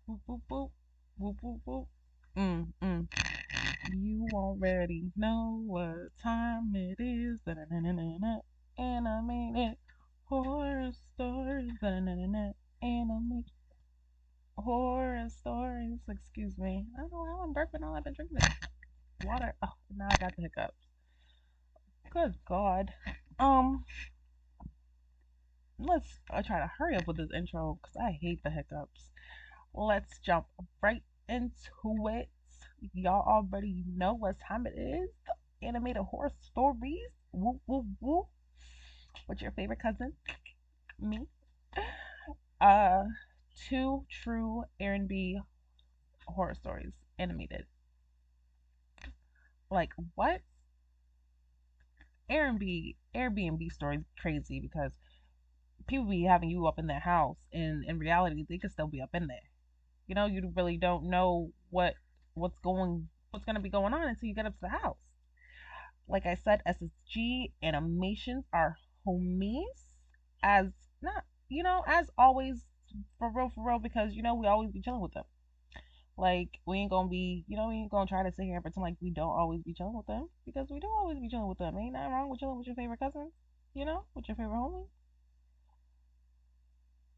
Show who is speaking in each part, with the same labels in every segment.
Speaker 1: Boop, boop, boop. Boop, boop, boop. Mm. You already know what time it is. Da-da-da-da-da. Animated horror stories. Da-da-da-da-da. Animated horror stories. Excuse me. I don't know how I'm burping all I've been drinking this water. Oh, now I got the hiccups. Good God. Um, let's I try to hurry up with this intro because I hate the hiccups. Let's jump right into it. Y'all already know what time it is. Animated horror stories. Woo woo woo. What's your favorite cousin? Me. Uh, two true Airbnb horror stories animated. Like what? Airbnb stories crazy because people be having you up in their house, and in reality, they could still be up in there. You really don't know what's gonna be going on until you get up to the house. Like I said, SSG animations are homies, as not as always, for real, because we always be chilling with them. Like we ain't gonna try to sit here and pretend like we don't always be chilling with them, because we do always be chilling with them. Ain't nothing wrong with chilling with your favorite cousins, with your favorite homie.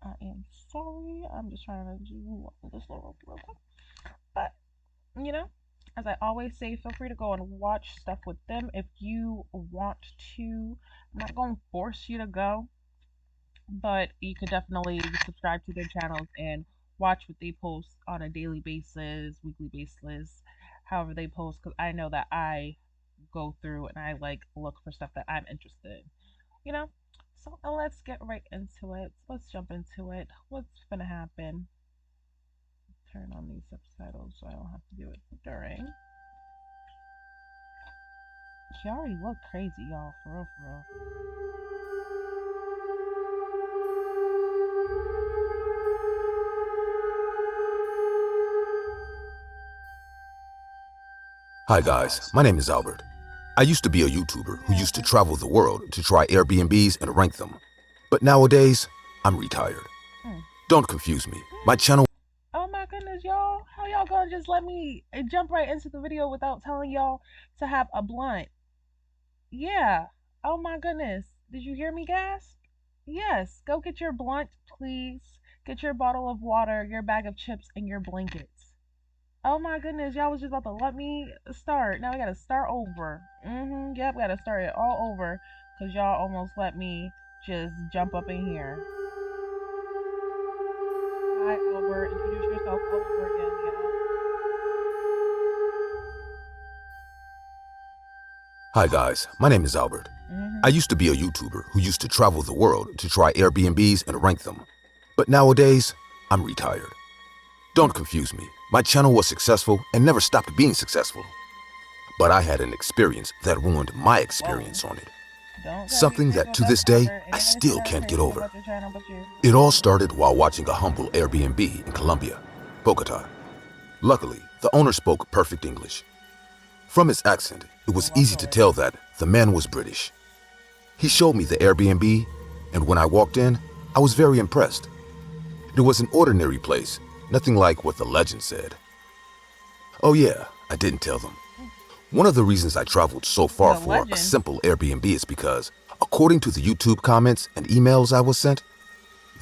Speaker 1: I am sorry. I'm just trying to do this little real quick. But, you know, as I always say, feel free to go and watch stuff with them if you want to. I'm not going to force you to go, but you could definitely subscribe to their channels and watch what they post on a daily basis, weekly basis, however they post, because I know that I go through and I like look for stuff that I'm interested in, you know? So let's get right into it. Let's jump into it. What's gonna happen? Turn on these subtitles so I don't have to do it during. She already looked crazy, y'all. For real, for real.
Speaker 2: Hi guys, my name is Albert. I used to be a YouTuber who used to travel the world to try Airbnbs and rank them. But nowadays, I'm retired.
Speaker 1: Mm.
Speaker 2: Don't confuse me. My channel.
Speaker 1: Oh my goodness, y'all. How y'all gonna just let me jump right into the video without telling y'all to have a blunt? Yeah. Oh my goodness. Did you hear me gasp? Yes. Go get your blunt, please. Get your bottle of water, your bag of chips, and your blankets. Oh my goodness, y'all was just about to let me start. Now we gotta start over. Yep, we gotta start it all over. Cause y'all almost let me just jump up in here. Hi Albert, introduce yourself all over again, y'all.
Speaker 2: Hi guys, my name is Albert. I
Speaker 1: Mm-hmm.
Speaker 2: used to be a YouTuber who used to travel the world to try Airbnbs and rank them. But nowadays, I'm retired. Don't confuse me. My channel was successful and never stopped being successful. But I had an experience that ruined my
Speaker 1: Whoa.
Speaker 2: experience on it.
Speaker 1: Don't try to be
Speaker 2: Something
Speaker 1: crazy
Speaker 2: that
Speaker 1: with
Speaker 2: to
Speaker 1: us,
Speaker 2: this day,
Speaker 1: Albert.
Speaker 2: I
Speaker 1: Ain't nobody
Speaker 2: still
Speaker 1: saying nothing
Speaker 2: can't get
Speaker 1: crazy
Speaker 2: over.
Speaker 1: about your channel but you.
Speaker 2: It all started while watching a humble Airbnb in Colombia, Bogota. Luckily, the owner spoke perfect English. From his accent, it was easy to
Speaker 1: Luckily.
Speaker 2: tell that the man was British. He showed me the Airbnb, and when I walked in, I was very impressed. It was an ordinary place, nothing like what the legend said. Oh yeah, I didn't tell them. One of the reasons I traveled so far
Speaker 1: The
Speaker 2: for a
Speaker 1: legend.
Speaker 2: simple Airbnb is because, according to the YouTube comments and emails I was sent,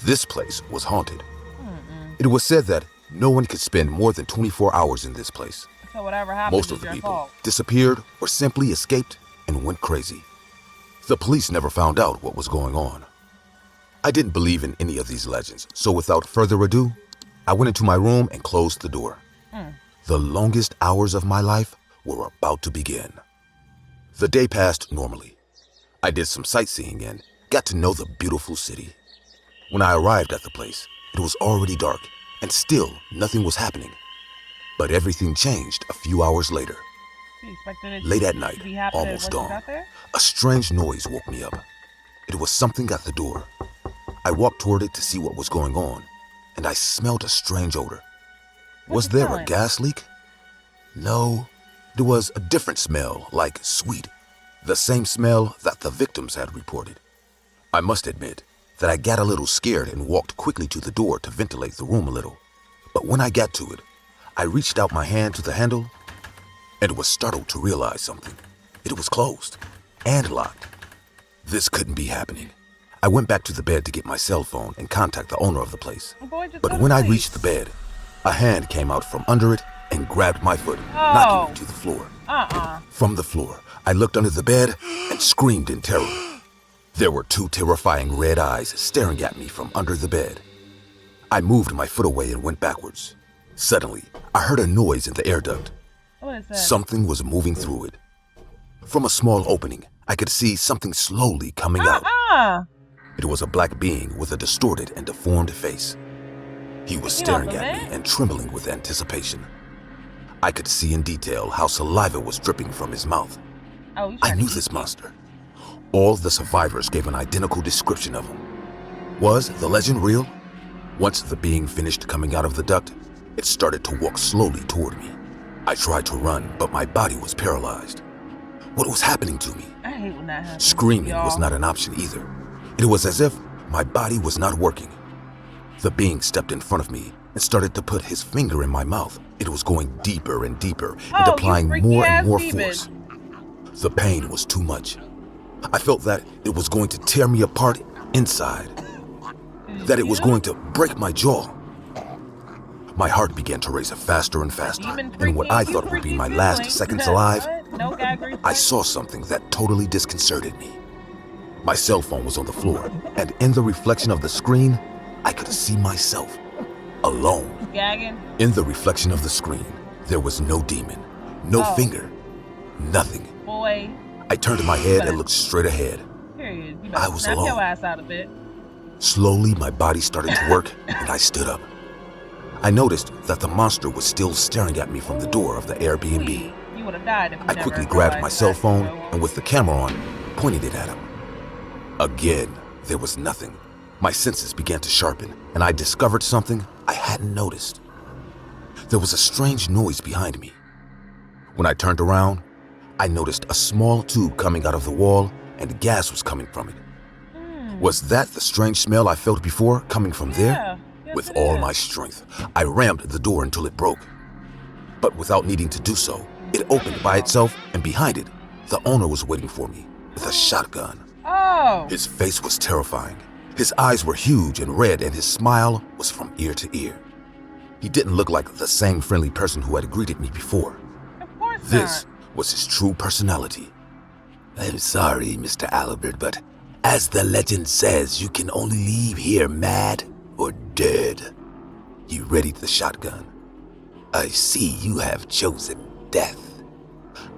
Speaker 2: this place was haunted.
Speaker 1: Mm-mm.
Speaker 2: It was said that no one could spend more than 24 hours in this place.
Speaker 1: So whatever happens
Speaker 2: Most of
Speaker 1: is
Speaker 2: the
Speaker 1: your
Speaker 2: people
Speaker 1: fault.
Speaker 2: disappeared or simply escaped and went crazy. The police never found out what was going on. I didn't believe in any of these legends, so without further ado, I went into my room and closed the door.
Speaker 1: Mm.
Speaker 2: The longest hours of my life were about to begin. The day passed normally. I did some sightseeing and got to know the beautiful city. When I arrived at the place, it was already dark and still nothing was happening. But everything changed a few hours later.
Speaker 1: You expected it
Speaker 2: Late at night,
Speaker 1: to be happening
Speaker 2: almost
Speaker 1: once you
Speaker 2: dawn,
Speaker 1: got there?
Speaker 2: a strange noise woke me up. It was something at the door. I walked toward it to see what was going on, and I smelled a strange odor.
Speaker 1: What
Speaker 2: Was
Speaker 1: you
Speaker 2: there a
Speaker 1: smelling?
Speaker 2: gas leak? No, there was a different smell, like sweet. The same smell that the victims had reported. I must admit that I got a little scared and walked quickly to the door to ventilate the room a little. But when I got to it, I reached out my hand to the handle and was startled to realize something. It was closed and locked. This couldn't be happening. I went back to the bed to get my cell phone and contact the owner of the place.
Speaker 1: Boy, just
Speaker 2: But
Speaker 1: go to
Speaker 2: when I
Speaker 1: sleep.
Speaker 2: reached the bed, a hand came out from under it and grabbed my foot, knocking
Speaker 1: Oh.
Speaker 2: me to the floor.
Speaker 1: Uh-uh.
Speaker 2: From the floor, I looked under the bed and screamed in terror. There were two terrifying red eyes staring at me from under the bed. I moved my foot away and went backwards. Suddenly, I heard a noise in the air duct.
Speaker 1: What is that?
Speaker 2: Something was moving through it. From a small opening, I could see something slowly coming out. It was a black being with a distorted and deformed face. He was staring at me and trembling with anticipation. I could see in detail how saliva was dripping from his mouth.
Speaker 1: Oh,
Speaker 2: I knew this monster. All the survivors gave an identical description of him. Was the legend real? Once the being finished coming out of the duct, it started to walk slowly toward me. I tried to run, but my body was paralyzed. What was happening to me?
Speaker 1: I hate when that happens.
Speaker 2: Screaming was not an option either. It was as if my body was not working. The being stepped in front of me and started to put his finger in my mouth. It was going deeper and deeper and applying more and more force. The pain was too much. I felt that it was going to tear me apart inside, that it was going to break my jaw. My heart began to race faster and faster, and what I thought would be my last seconds alive, I saw something that totally disconcerted me. My cell phone was on the floor, and in the reflection of the screen, I could see myself, alone.
Speaker 1: Gagging.
Speaker 2: In the reflection of the screen, there was no demon, no finger, nothing.
Speaker 1: Boy.
Speaker 2: I turned my head and looked straight ahead.
Speaker 1: Period. You
Speaker 2: I was
Speaker 1: snap
Speaker 2: alone.
Speaker 1: your ass out of it.
Speaker 2: Slowly, my body started to work, and I stood up. I noticed that the monster was still staring at me from the door of the Airbnb.
Speaker 1: You would have died if you
Speaker 2: I
Speaker 1: never
Speaker 2: quickly grabbed my cell
Speaker 1: realized
Speaker 2: phone
Speaker 1: that.
Speaker 2: and with the camera on, pointed it at him. Again, there was nothing. My senses began to sharpen, and I discovered something I hadn't noticed. There was a strange noise behind me. When I turned around, I noticed a small tube coming out of the wall, and gas was coming from it. Was that the strange smell I felt before coming from there?
Speaker 1: Yes,
Speaker 2: With
Speaker 1: it
Speaker 2: all
Speaker 1: is.
Speaker 2: my strength, I rammed the door until it broke. But without needing to do so, it opened by itself, and behind it, the owner was waiting for me with a shotgun.
Speaker 1: Oh.
Speaker 2: His face was terrifying. His eyes were huge and red, and his smile was from ear to ear. He didn't look like the same friendly person who had greeted me before.
Speaker 1: Of course
Speaker 2: This
Speaker 1: not.
Speaker 2: was his true personality. I'm sorry, Mr. Albert, but as the legend says, you can only leave here mad or dead. He readied the shotgun. I see you have chosen death.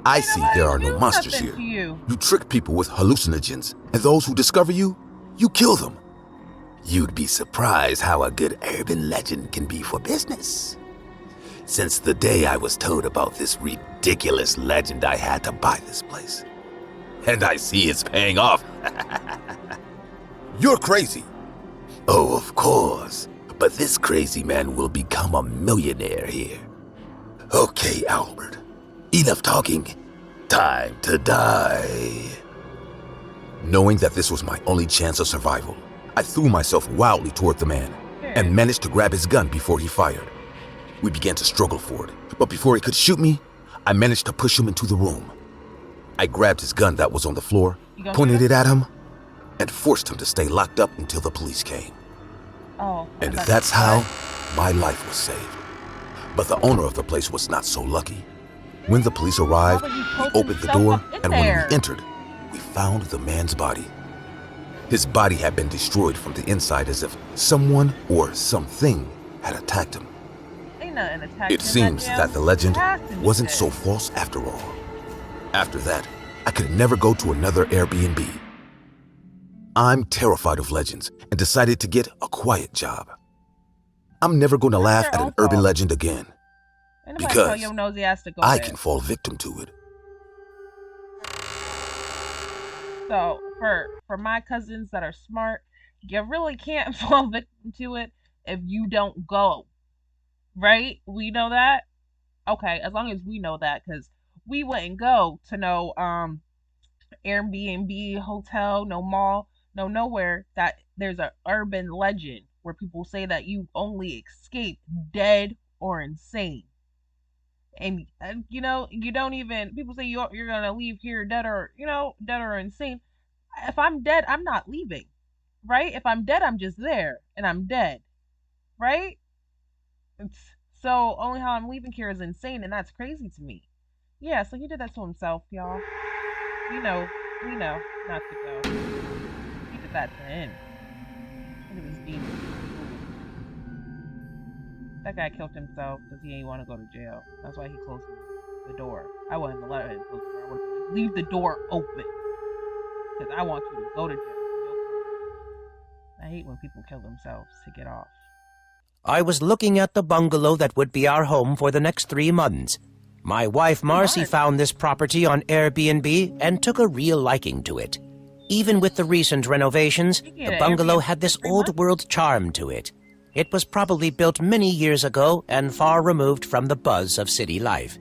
Speaker 2: I see there are no monsters here. You trick people with hallucinogens, and those who discover you, you kill them. You'd be surprised how a good urban legend can be for business. Since the day I was told about this ridiculous legend, I had to buy this place. And I see it's paying off. You're crazy. Oh, of course. But this crazy man will become a millionaire here. Okay, Albert. Enough talking. Time to die. Knowing that this was my only chance of survival, I threw myself wildly toward the man and managed to grab his gun before he fired. We began to struggle for it, but before he could shoot me, I managed to push him into the room. I grabbed his gun that was on the floor, pointed it at him, and forced him to stay locked up until the police came.
Speaker 1: Oh.
Speaker 2: And that's how my life was saved. But the owner of the place was not so lucky. When the police arrived, he opened the door, and when we entered, we found the man's body. His body had been destroyed from the inside as if someone or something had attacked him. It seems that the legend wasn't so false after all. After that, I could never go to another Airbnb. I'm terrified of legends and decided to get a quiet job. I'm never going to laugh at an urban legend again because I can fall victim to it.
Speaker 1: So for my cousins that are smart, you really can't fall victim to it if you don't go. Right? We know that. Okay, as long as we know that, because we wouldn't go to no Airbnb hotel, no mall, no nowhere that there's a urban legend. where people say that you only escape dead or insane. And you don't even, people say you're gonna leave here dead or, dead or insane. If I'm dead, I'm not leaving, right? If I'm dead, I'm just there and I'm dead, right? It's, so only how I'm leaving here is insane, and that's crazy to me. Yeah, so he did that to himself, y'all. We know, we know not to go. He did that to him. Look at this demon. That guy killed himself because he ain't want to go to jail. That's why he closed the door. I wouldn't have let him close the door. I would have like, leave the door open because I want you to go to jail for your crime. I hate when people kill themselves to get off.
Speaker 3: I was looking at the bungalow that would be our home for the next 3 months. My wife Marcy found this property on Airbnb and took a real liking to it. Even with the recent renovations, the bungalow had this old-world charm to it. It was probably built many years ago and far removed from the buzz of city life.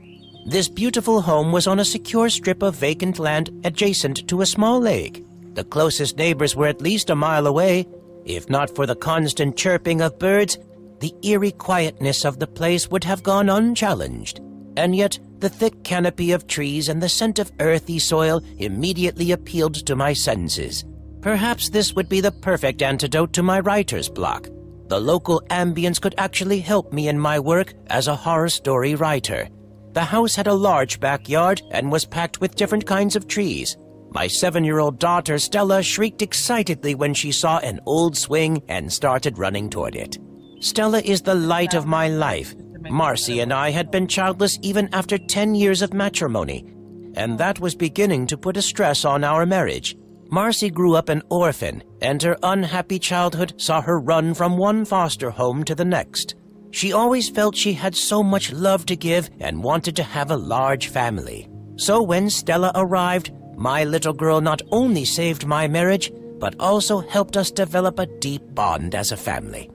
Speaker 3: This beautiful home was on a secure strip of vacant land adjacent to a small lake. The closest neighbors were at least a mile away. If not for the constant chirping of birds, the eerie quietness of the place would have gone unchallenged. And yet, the thick canopy of trees and the scent of earthy soil immediately appealed to my senses. Perhaps this would be the perfect antidote to my writer's block. The local ambience could actually help me in my work as a horror story writer. The house had a large backyard and was packed with different kinds of trees. My 7-year-old daughter Stella shrieked excitedly when she saw an old swing and started running toward it. Stella is the light of my life. Marcy and I had been childless even after 10 years of matrimony, and that was beginning to put a stress on our marriage. Marcy grew up an orphan, and her unhappy childhood saw her run from one foster home to the next. She always felt she had so much love to give and wanted to have a large family. So when Stella arrived, my little girl not only saved my marriage, but also helped us develop a deep bond as a family.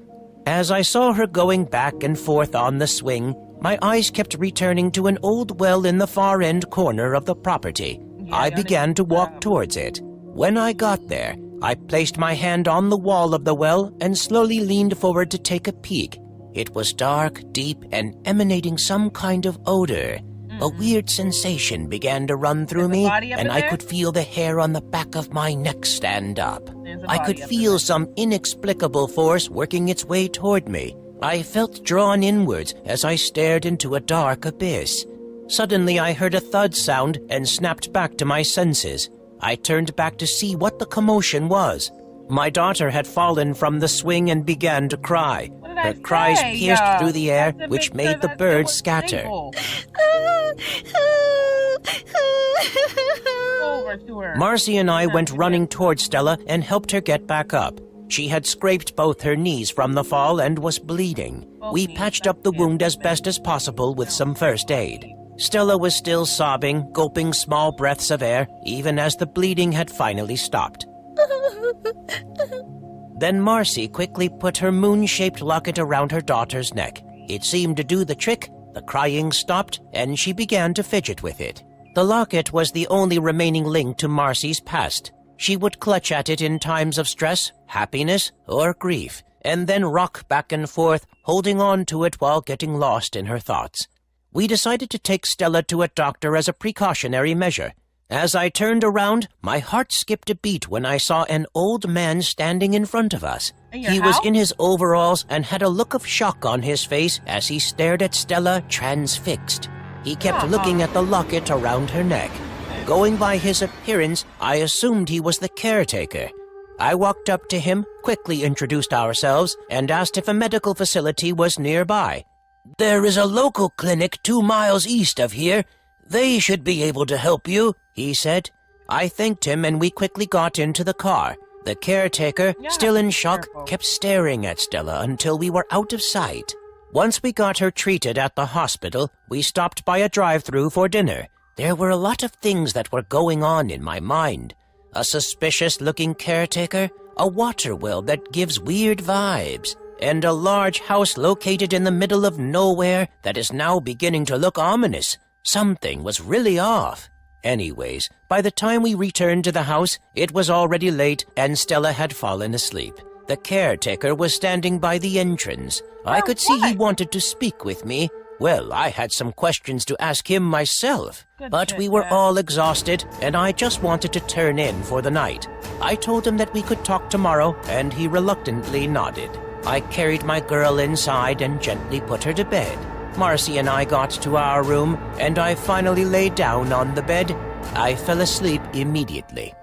Speaker 3: As I saw her going back and forth on the swing, my eyes kept returning to an old well in the far end corner of the property. I began to walk towards it. When I got there, I placed my hand on the wall of the well and slowly leaned forward to take a peek. It was dark, deep, and emanating some kind of odor. A weird sensation began to run through me, and I could feel the hair on the back of my neck stand up. I could feel some inexplicable force working its way toward me. I felt drawn inwards as I stared into a dark abyss. Suddenly I heard a thud sound and snapped back to my senses. I turned back to see what the commotion was. My daughter had fallen from the swing and began to cry. Her cries pierced through the air, which made the birds scatter. Marcy and I went running towards Stella and helped her get back up. She had scraped both her knees from the fall and was bleeding. We patched up the wound as best as possible with some first aid. Stella was still sobbing, gulping small breaths of air, even as the bleeding had finally stopped. Then Marcy quickly put her moon-shaped locket around her daughter's neck. It seemed to do the trick. The crying stopped, and she began to fidget with it. The locket was the only remaining link to Marcy's past. She would clutch at it in times of stress, happiness, or grief, and then rock back and forth, holding on to it while getting lost in her thoughts. We decided to take Stella to a doctor as a precautionary measure. As I turned around, my heart skipped a beat when I saw an old man standing in front of us. He was in his overalls and had a look of shock on his face as he stared at Stella transfixed. He kept looking at the locket around her neck. Going by his appearance, I assumed he was the caretaker. I walked up to him, quickly introduced ourselves, and asked if a medical facility was nearby. "There is a local clinic 2 miles east of here. They should be able to help you," he said. I thanked him and we quickly got into the car. The caretaker, still in shock, kept staring at Stella until we were out of sight. Once we got her treated at the hospital, we stopped by a drive-thru for dinner. There were a lot of things that were going on in my mind. A suspicious-looking caretaker, a water well that gives weird vibes, and a large house located in the middle of nowhere that is now beginning to look ominous. Something was really off. Anyways, by the time we returned to the house, it was already late and Stella had fallen asleep. The caretaker was standing by the entrance. I
Speaker 1: For
Speaker 3: could see he
Speaker 1: what?
Speaker 3: wanted to speak with me. Well, I had some questions to ask him myself.
Speaker 1: Good
Speaker 3: But
Speaker 1: shit,
Speaker 3: we were
Speaker 1: Dad.
Speaker 3: all exhausted, and I just wanted to turn in for the night. I told him that we could talk tomorrow, and he reluctantly nodded. I carried my girl inside and gently put her to bed. Marcy and I got to our room, and I finally lay down on the bed. I fell asleep immediately.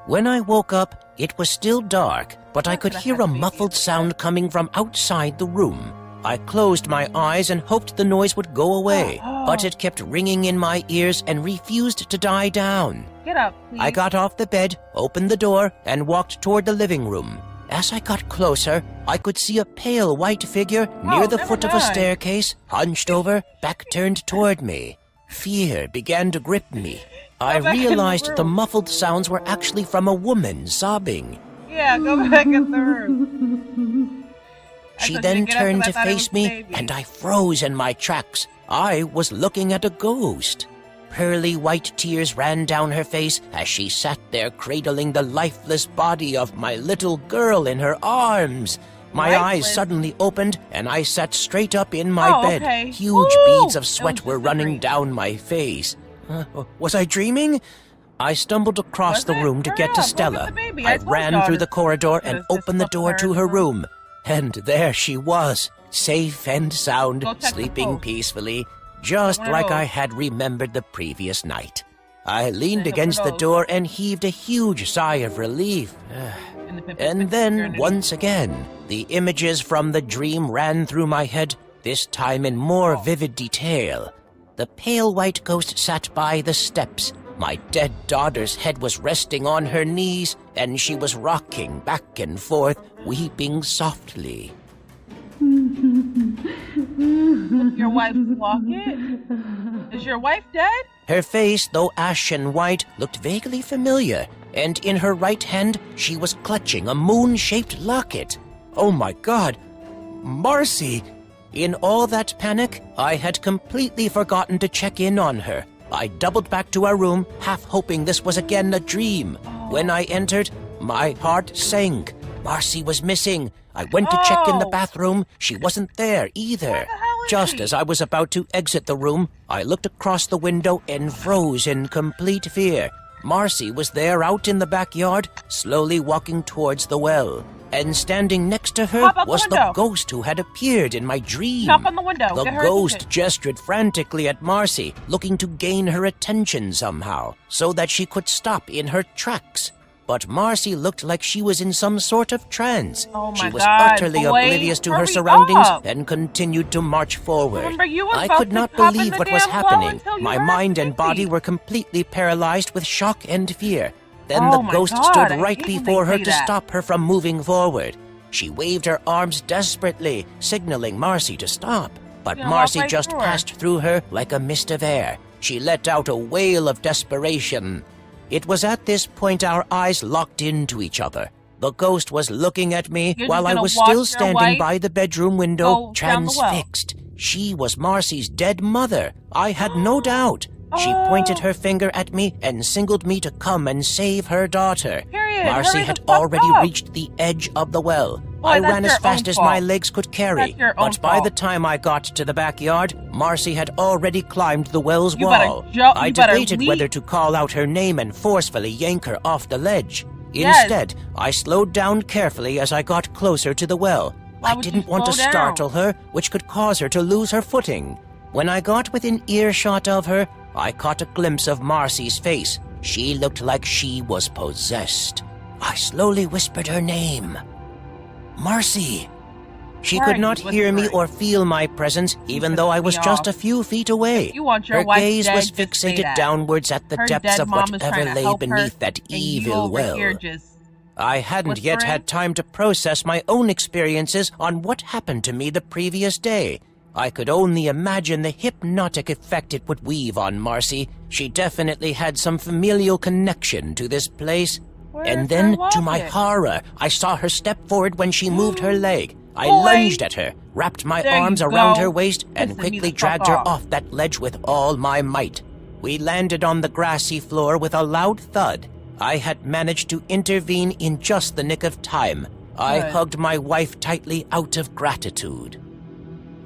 Speaker 3: When I woke up, it was still dark, but I could hear a muffled sound coming from outside the room. I closed my eyes and hoped the noise would go away, but it kept ringing in my ears and refused to die down.
Speaker 1: Get up, please.
Speaker 3: I got off the bed, opened the door, and walked toward the living room. As I got closer, I could see a pale white figure near the
Speaker 1: never
Speaker 3: foot of a
Speaker 1: mind.
Speaker 3: staircase, hunched over, back turned toward me. Fear began to grip me. I
Speaker 1: Go back in the
Speaker 3: realized the
Speaker 1: room.
Speaker 3: muffled sounds were actually from a woman sobbing.
Speaker 1: Yeah, go back in the room. I
Speaker 3: She
Speaker 1: told you
Speaker 3: then
Speaker 1: get up 'cause
Speaker 3: turned
Speaker 1: I
Speaker 3: to
Speaker 1: thought it was
Speaker 3: face
Speaker 1: the
Speaker 3: me,
Speaker 1: baby.
Speaker 3: and I froze in my tracks. I was looking at a ghost. Pearly white tears ran down her face as she sat there cradling the lifeless body of my little girl in her arms. My eyes
Speaker 1: Lifeless?
Speaker 3: suddenly opened, and I sat straight up in my
Speaker 1: Oh,
Speaker 3: bed.
Speaker 1: okay.
Speaker 3: Huge
Speaker 1: Woo!
Speaker 3: beads of
Speaker 1: It
Speaker 3: sweat
Speaker 1: was
Speaker 3: were
Speaker 1: just a
Speaker 3: running
Speaker 1: dream.
Speaker 3: down my face. Was I dreaming? I stumbled across
Speaker 1: Was
Speaker 3: the
Speaker 1: it?
Speaker 3: room to
Speaker 1: Hurry
Speaker 3: get to
Speaker 1: up, go
Speaker 3: Stella.
Speaker 1: get the baby.
Speaker 3: I
Speaker 1: I told
Speaker 3: ran
Speaker 1: y'all
Speaker 3: through
Speaker 1: to-
Speaker 3: the corridor and
Speaker 1: This
Speaker 3: opened the
Speaker 1: fucking
Speaker 3: door to her
Speaker 1: marathon.
Speaker 3: room. And there she was, safe and sound,
Speaker 1: Go check the
Speaker 3: sleeping
Speaker 1: post.
Speaker 3: peacefully, just
Speaker 1: One of
Speaker 3: like I
Speaker 1: those.
Speaker 3: had remembered the previous night. I leaned
Speaker 1: One of
Speaker 3: against the
Speaker 1: those.
Speaker 3: door and heaved a huge sigh of relief.
Speaker 1: And, the
Speaker 3: And then, once again, the images from the dream ran through my head, this time in more vivid detail. The pale white ghost sat by the steps. My dead daughter's head was resting on her knees, and she was rocking back and forth, weeping softly.
Speaker 1: Your wife's locket? Is your wife dead?
Speaker 3: Her face, though ashen white, looked vaguely familiar, and in her right hand she was clutching a moon-shaped locket. Oh my God! Marcy! In all that panic, I had completely forgotten to check in on her. I doubled back to our room, half hoping this was again a dream. When I entered, my heart sank. Marcy was missing. I went to check in the
Speaker 1: Oh.
Speaker 3: bathroom. She wasn't there either.
Speaker 1: Where the hell is
Speaker 3: Just
Speaker 1: she?
Speaker 3: as I was about to exit the room, I looked across the window and froze in complete fear. Marcy was there out in the backyard, slowly walking towards the well. And standing next to her
Speaker 1: Pop out the
Speaker 3: was the
Speaker 1: window.
Speaker 3: ghost who had appeared in my dream.
Speaker 1: Knock on the window.
Speaker 3: The
Speaker 1: Get her
Speaker 3: ghost
Speaker 1: attention.
Speaker 3: gestured frantically at Marcy, looking to gain her attention somehow, so that she could stop in her tracks. But Marcy looked like she was in some sort of trance.
Speaker 1: Oh
Speaker 3: She
Speaker 1: my
Speaker 3: was
Speaker 1: God,
Speaker 3: utterly
Speaker 1: boy,
Speaker 3: oblivious to her
Speaker 1: hurry
Speaker 3: surroundings
Speaker 1: up.
Speaker 3: and continued to march forward.
Speaker 1: Remember, you was
Speaker 3: I
Speaker 1: about
Speaker 3: could
Speaker 1: to
Speaker 3: not
Speaker 1: pop in
Speaker 3: believe
Speaker 1: the
Speaker 3: what was
Speaker 1: damn well
Speaker 3: happening.
Speaker 1: until you
Speaker 3: My
Speaker 1: heard
Speaker 3: mind and body
Speaker 1: Pinky.
Speaker 3: were completely paralyzed with shock and fear. Then
Speaker 1: Oh
Speaker 3: the
Speaker 1: my
Speaker 3: ghost
Speaker 1: God,
Speaker 3: stood
Speaker 1: I
Speaker 3: right
Speaker 1: hate when
Speaker 3: before
Speaker 1: they
Speaker 3: her
Speaker 1: say
Speaker 3: to
Speaker 1: that.
Speaker 3: stop her from moving forward. She waved her arms desperately, signaling Marcy to stop. But
Speaker 1: Yeah, walk
Speaker 3: Marcy
Speaker 1: right
Speaker 3: just
Speaker 1: through her.
Speaker 3: passed through her like a mist of air. She let out a wail of desperation. It was at this point our eyes locked into each other. The ghost was looking at me
Speaker 1: You're
Speaker 3: while
Speaker 1: just
Speaker 3: I
Speaker 1: gonna
Speaker 3: was
Speaker 1: watch
Speaker 3: still
Speaker 1: your
Speaker 3: standing
Speaker 1: wife
Speaker 3: by the bedroom window,
Speaker 1: go down the well.
Speaker 3: transfixed. She was Marcy's dead mother. I had no doubt. She
Speaker 1: Oh.
Speaker 3: pointed her finger at me and signaled me to come and save her daughter.
Speaker 1: Period.
Speaker 3: Marcy
Speaker 1: Hurry
Speaker 3: had
Speaker 1: the fuck
Speaker 3: already
Speaker 1: up.
Speaker 3: reached the edge of the well.
Speaker 1: Boy,
Speaker 3: I
Speaker 1: that's
Speaker 3: ran as
Speaker 1: your
Speaker 3: fast
Speaker 1: own
Speaker 3: as my
Speaker 1: fault.
Speaker 3: legs could carry,
Speaker 1: That's your own
Speaker 3: but by the
Speaker 1: fault.
Speaker 3: time I got to the backyard, Marcy had already climbed the well's
Speaker 1: You better
Speaker 3: wall.
Speaker 1: jump-
Speaker 3: I
Speaker 1: you better
Speaker 3: debated
Speaker 1: leap.
Speaker 3: whether to call out her name and forcefully yank her off the ledge.
Speaker 1: Yes.
Speaker 3: Instead, I slowed down carefully as I got closer to the well.
Speaker 1: Why
Speaker 3: I
Speaker 1: would you
Speaker 3: didn't want to
Speaker 1: slow down?
Speaker 3: startle her, which could cause her to lose her footing. When I got within earshot of her, I caught a glimpse of Marcy's face. She looked like she was possessed. I slowly whispered her name. Marcy. She
Speaker 1: Why are
Speaker 3: could
Speaker 1: you
Speaker 3: not hear me
Speaker 1: whispering?
Speaker 3: or feel my presence, even though I was
Speaker 1: me
Speaker 3: just
Speaker 1: off.
Speaker 3: a few feet away.
Speaker 1: If you want your
Speaker 3: Her
Speaker 1: wife
Speaker 3: gaze
Speaker 1: dead,
Speaker 3: was
Speaker 1: just say
Speaker 3: fixated
Speaker 1: that.
Speaker 3: downwards at the
Speaker 1: Her
Speaker 3: depths
Speaker 1: dead
Speaker 3: of
Speaker 1: mom is
Speaker 3: whatever
Speaker 1: trying to
Speaker 3: lay
Speaker 1: help
Speaker 3: beneath
Speaker 1: her,
Speaker 3: that
Speaker 1: and you
Speaker 3: evil
Speaker 1: over
Speaker 3: well.
Speaker 1: here just
Speaker 3: I hadn't yet
Speaker 1: whispering?
Speaker 3: had time to process my own experiences on what happened to me the previous day. I could only imagine the hypnotic effect it would weave on Marcy. She definitely had some familial connection to this place.
Speaker 1: Where's
Speaker 3: And then,
Speaker 1: her
Speaker 3: to my
Speaker 1: locket?
Speaker 3: horror, I saw her step forward when she moved her leg. I
Speaker 1: Boy.
Speaker 3: lunged at her, wrapped my
Speaker 1: There you
Speaker 3: arms around
Speaker 1: go.
Speaker 3: her waist, and
Speaker 1: Pissing me
Speaker 3: quickly
Speaker 1: the fuck
Speaker 3: dragged her
Speaker 1: off.
Speaker 3: off that ledge with all my might. We landed on the grassy floor with a loud thud. I had managed to intervene in just the nick of time. I
Speaker 1: Good.
Speaker 3: hugged my wife tightly out of gratitude.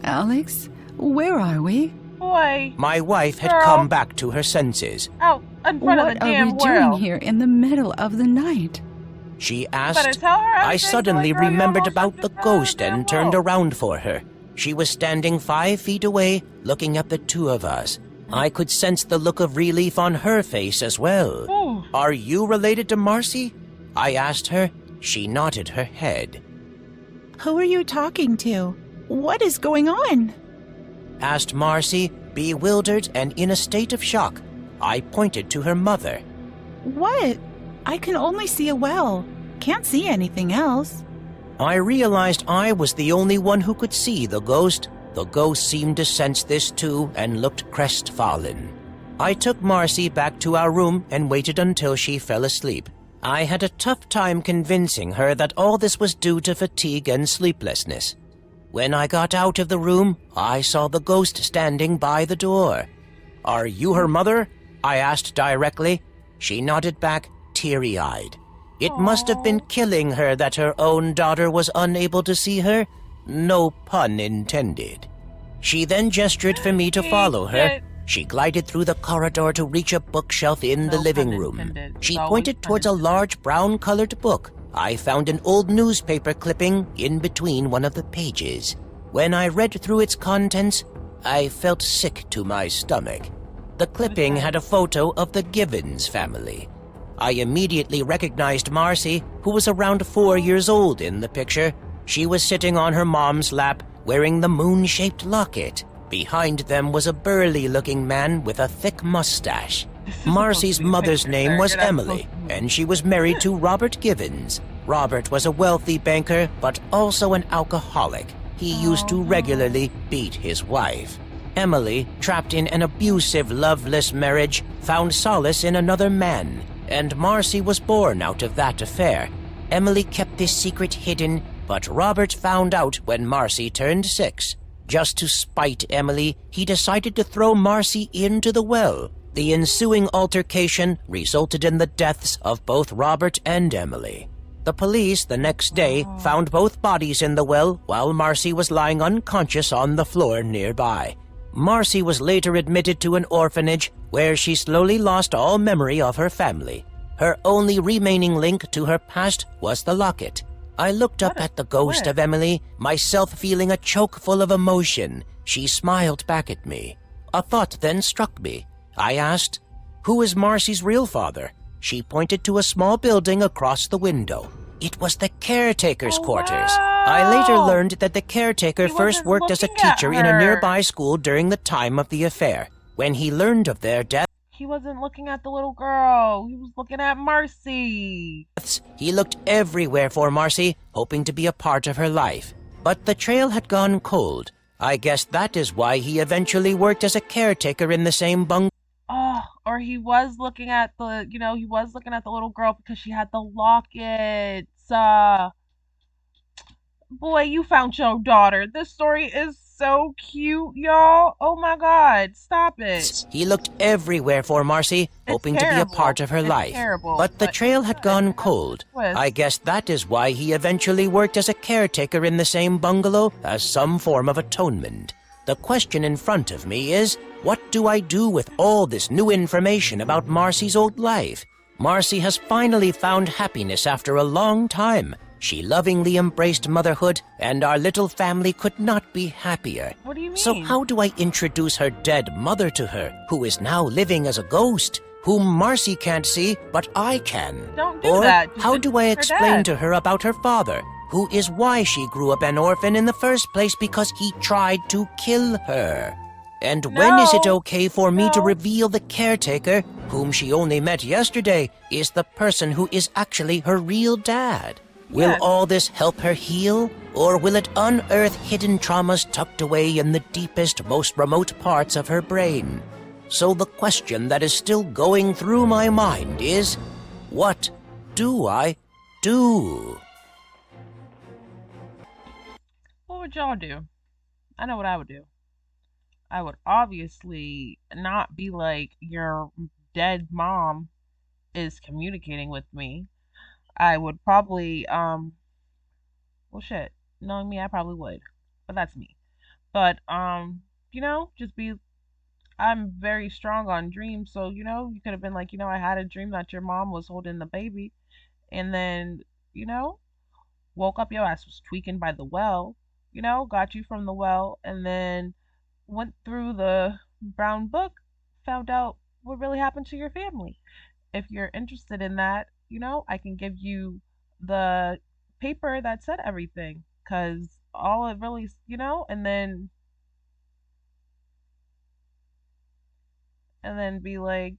Speaker 4: Alex, where are we?
Speaker 1: Boy,
Speaker 3: My wife had come
Speaker 1: girl,
Speaker 3: back to her senses.
Speaker 1: out in front of the
Speaker 4: What are we
Speaker 1: damn
Speaker 4: doing
Speaker 1: well.
Speaker 4: here in the middle of the night?
Speaker 3: She
Speaker 1: You better
Speaker 3: asked.
Speaker 1: tell her
Speaker 3: I
Speaker 1: everything.
Speaker 3: suddenly
Speaker 1: Boy, girl, you
Speaker 3: remembered
Speaker 1: almost
Speaker 3: about
Speaker 1: jumped
Speaker 3: the
Speaker 1: in front of
Speaker 3: ghost
Speaker 1: damn
Speaker 3: and turned
Speaker 1: well.
Speaker 3: around for her. She was standing 5 feet away, looking at the two of us. I could sense the look of relief on her face as well.
Speaker 1: Ooh.
Speaker 3: Are you related to Marcy? I asked her. She nodded her head.
Speaker 5: Who are you talking to? What is going on?
Speaker 3: Asked Marcy, bewildered and in a state of shock. I pointed to her mother.
Speaker 5: What? I can only see a well. Can't see anything else.
Speaker 3: I realized I was the only one who could see the ghost. The ghost seemed to sense this too and looked crestfallen. I took Marcy back to our room and waited until she fell asleep. I had a tough time convincing her that all this was due to fatigue and sleeplessness. When I got out of the room, I saw the ghost standing by the door. Are you her mother? I asked directly. She nodded back, teary-eyed. It must have been killing her that her own daughter was unable to see her. No pun intended. She then gestured for me to follow her. She glided through the corridor to reach a bookshelf in the
Speaker 1: No
Speaker 3: living
Speaker 1: pun
Speaker 3: room.
Speaker 1: intended.
Speaker 3: She
Speaker 1: Always
Speaker 3: pointed
Speaker 1: pun
Speaker 3: towards a
Speaker 1: intended.
Speaker 3: large brown-colored book. I found an old newspaper clipping in between one of the pages. When I read through its contents, I felt sick to my stomach. The clipping had a photo of the Givens family. I immediately recognized Marcy, who was around 4 years old in the picture. She was sitting on her mom's lap, wearing the moon-shaped locket. Behind them was a burly-looking man with a thick mustache. Marcy's mother's name was Emily, and she was married to Robert Givens. Robert was a wealthy banker, but also an alcoholic. He used to regularly beat his wife. Emily, trapped in an abusive, loveless marriage, found solace in another man, and Marcy was born out of that affair. Emily kept this secret hidden, but Robert found out when Marcy turned 6. Just to spite Emily, he decided to throw Marcy into the well. The ensuing altercation resulted in the deaths of both Robert and Emily. The police the next day found both bodies in the well while Marcy was lying unconscious on the floor nearby. Marcy was later admitted to an orphanage where she slowly lost all memory of her family. Her only remaining link to her past was the locket. I looked up at the ghost of Emily, myself feeling a choke full of emotion. She smiled back at me. A thought then struck me. I asked, "Who is Marcy's real father?" She pointed to a small building across the window. It was the caretaker's quarters. I later learned that the caretaker
Speaker 1: He
Speaker 3: first
Speaker 1: wasn't
Speaker 3: worked as a
Speaker 1: looking at
Speaker 3: teacher in a
Speaker 1: her.
Speaker 3: nearby school during the time of the affair. When he learned of their deaths,
Speaker 1: He wasn't looking at the little girl. He was looking at Marcy.
Speaker 3: he looked everywhere for Marcy, hoping to be a part of her life. But the trail had gone cold. I guess that is why he eventually worked as a caretaker in the same bungalow.
Speaker 1: Oh, or he was looking at he was looking at the little girl because she had the lockets. Boy, you found your daughter. This story is so cute, y'all. Oh my God, stop it.
Speaker 3: He looked everywhere for Marcy, hoping to be a
Speaker 1: terrible.
Speaker 3: part of her
Speaker 1: It's
Speaker 3: life.
Speaker 1: terrible,
Speaker 3: But the
Speaker 1: but
Speaker 3: trail had
Speaker 1: good.
Speaker 3: gone
Speaker 1: That's
Speaker 3: cold.
Speaker 1: a twist.
Speaker 3: I guess that is why he eventually worked as a caretaker in the same bungalow as some form of atonement. The question in front of me is, what do I do with all this new information about Marcy's old life? Marcy has finally found happiness after a long time. She lovingly embraced motherhood, and our little family could not be happier.
Speaker 1: What do you mean?
Speaker 3: So how do I introduce her dead mother to her, who is now living as a ghost, whom Marcy can't see, but I can?
Speaker 1: Don't do
Speaker 3: Or
Speaker 1: that.
Speaker 3: how do I
Speaker 1: Her
Speaker 3: explain
Speaker 1: dad.
Speaker 3: to her about her father, who is why she grew up an orphan in the first place because he tried to kill her? And when is it
Speaker 1: No.
Speaker 3: okay for me to
Speaker 1: No.
Speaker 3: reveal the caretaker, whom she only met yesterday, is the person who is actually her real dad? Will
Speaker 1: Yes.
Speaker 3: all this help her heal, or will it unearth hidden traumas tucked away in the deepest, most remote parts of her brain? So the question that is still going through my mind is, what do I do?
Speaker 1: What would y'all do? I know what I would do. I would obviously not be like your dead mom is communicating with me. I would probably Well, shit. Knowing me, I probably would, but that's me. But just be. I'm very strong on dreams, so you could have been like, I had a dream that your mom was holding the baby, and then you know, woke up, your ass was tweaking by the well, got you from the well, and then went through the brown book, found out what really happened to your family. If you're interested in that, I can give you the paper that said everything, because all it really, and then be like,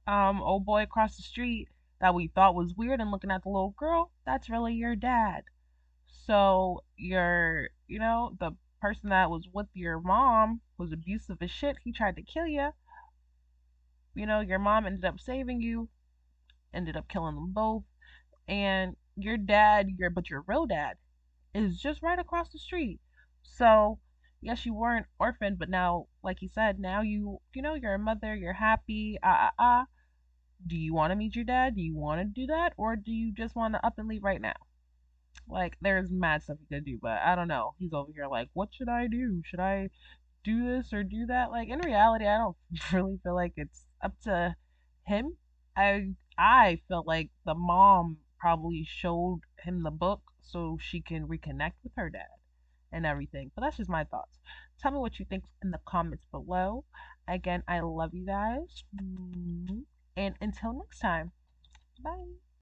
Speaker 1: old boy across the street that we thought was weird and looking at the little girl, that's really your dad. So the person that was with your mom was abusive as shit. He tried to kill you. Your mom ended up saving you, ended up killing them both. And your dad, your real dad, is just right across the street. So yes, you were an orphan, but now, like he said, now you're a mother. You're happy. Do you want to meet your dad? Do you want to do that, or do you just want to up and leave right now? Like, there's mad stuff you could do, but I don't know. He's over here like, what should I do? Should I do this or do that? Like, in reality, I don't really feel like it's up to him. I felt like the mom probably showed him the book so she can reconnect with her dad and everything. But that's just my thoughts. Tell me what you think in the comments below. Again, I love you guys. And until next time, bye.